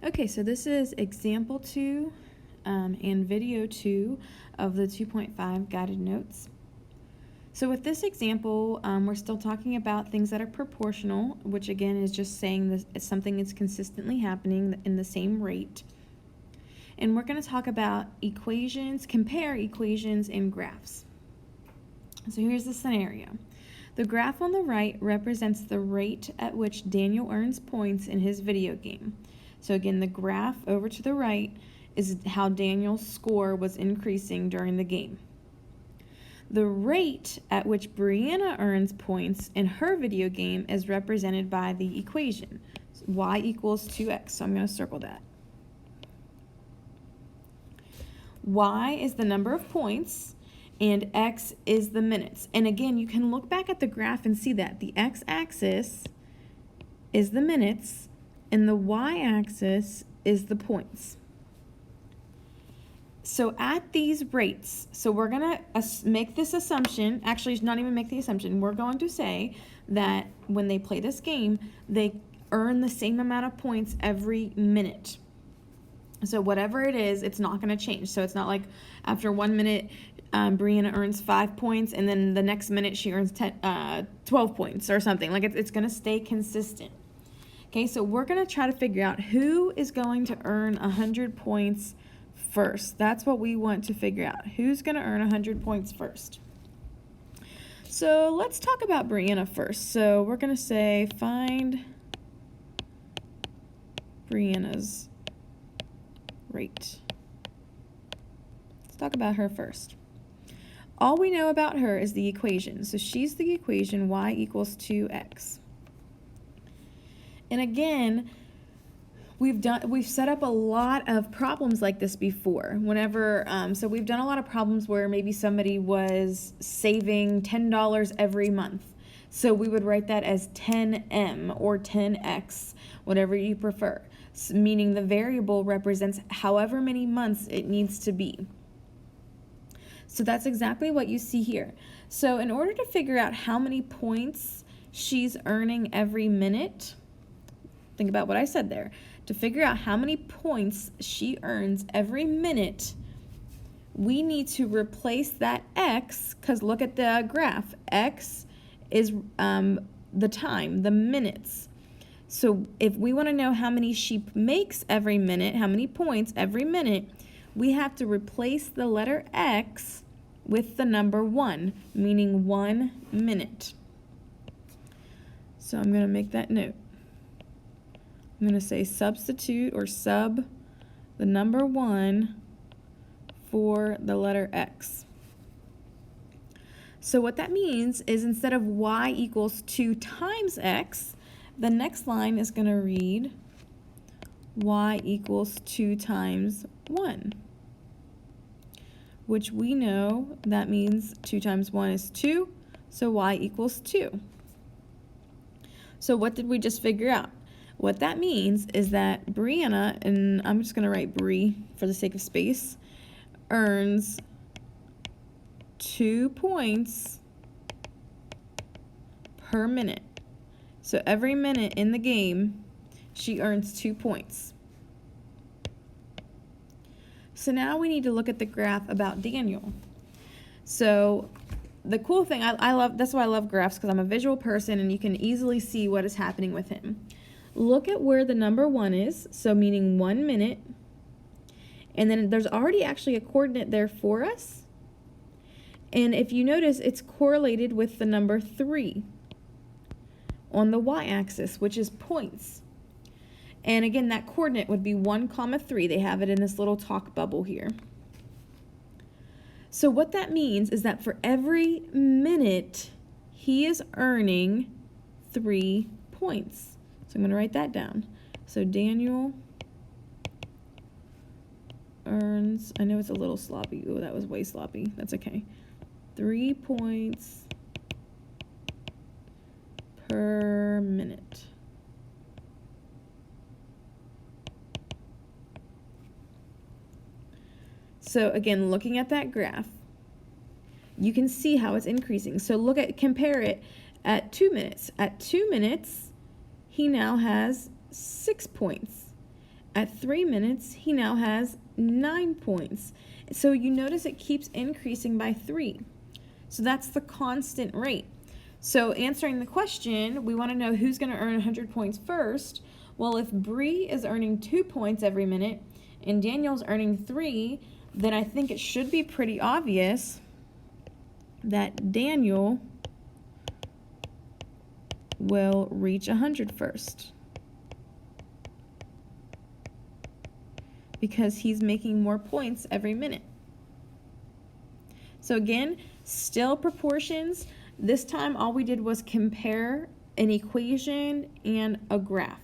Okay, so this is example 2 and video 2 of the 2.5 guided notes. So with this example, we're still talking about things that are proportional, which again is just saying that something is consistently happening in the same rate. And we're going to talk about equations, compare equations and graphs. So here's the scenario. The graph on the right represents the rate at which Daniel earns points in his video game. So again, the graph over to the right is how Daniel's score was increasing during the game. The rate at which Brianna earns points in her video game is represented by the equation, y equals 2x. So I'm going to circle that. Y is the number of points, and x is the minutes. And again, you can look back at the graph and see that the x-axis is the minutes, and the y-axis is the points. So at these rates, so we're going to make this assumption, actually not even make the assumption, we're going to say that when they play this game, they earn the same amount of points every minute. So whatever it is, it's not going to change. So it's not like after 1 minute, Brianna earns 5 points, and then the next minute she earns 12 points or something. Like it's going to stay consistent. Okay, so we're going to try to figure out who is going to earn 100 points first. That's what we want to figure out. Who's going to earn 100 points first? So let's talk about Brianna first. So we're going to say find Brianna's rate. Let's talk about her first. All we know about her is the equation. So she's the equation y equals 2x. And again, we've set up a lot of problems like this before. Whenever so we've done a lot of problems where maybe somebody was saving $10 every month. So we would write that as 10m or 10x, whatever you prefer, meaning the variable represents however many months it needs to be. So that's exactly what you see here. So in order to figure out how many points she's earning every minute, think about what I said there. To figure out how many points she earns every minute, we need to replace that x, because look at the graph. X is the time, the minutes. So if we want to know how many she makes every minute, how many points every minute, we have to replace the letter x with the number 1, meaning 1 minute. So I'm going to make that note. I'm going to say substitute or sub the number 1 for the letter x. So what that means is instead of y equals 2 times x, the next line is going to read y equals 2 times 1, which we know that means 2 times 1 is 2, so y equals 2. So what did we just figure out? What that means is that Brianna, and I'm just going to write Bri for the sake of space, earns 2 points per minute. So every minute in the game, she earns 2 points. So now we need to look at the graph about Daniel. So the cool thing, that's why I love graphs, because I'm a visual person and you can easily see what is happening with him. Look at where the number 1 is, so meaning 1 minute, and then there's already actually a coordinate there for us. And if you notice, it's correlated with the number 3 on the y-axis, which is points. And again, that coordinate would be 1, 3. They have it in this little talk bubble here. So what that means is that for every minute, he is earning 3 points. So I'm going to write that down. So Daniel earns, I know it's a little sloppy. Oh, that was way sloppy. That's okay. 3 points per minute. So again, looking at that graph, you can see how it's increasing. So compare it at 2 minutes. At 2 minutes, he now has 6 points. At 3 minutes, he now has 9 points. So you notice it keeps increasing by 3. So that's the constant rate. So answering the question, we want to know who's going to earn 100 points first. Well, if Bree is earning 2 points every minute and Daniel's earning 3, then I think it should be pretty obvious that Daniel will reach 100 first, because he's making more points every minute. So again, still proportions. This time all we did was compare an equation and a graph.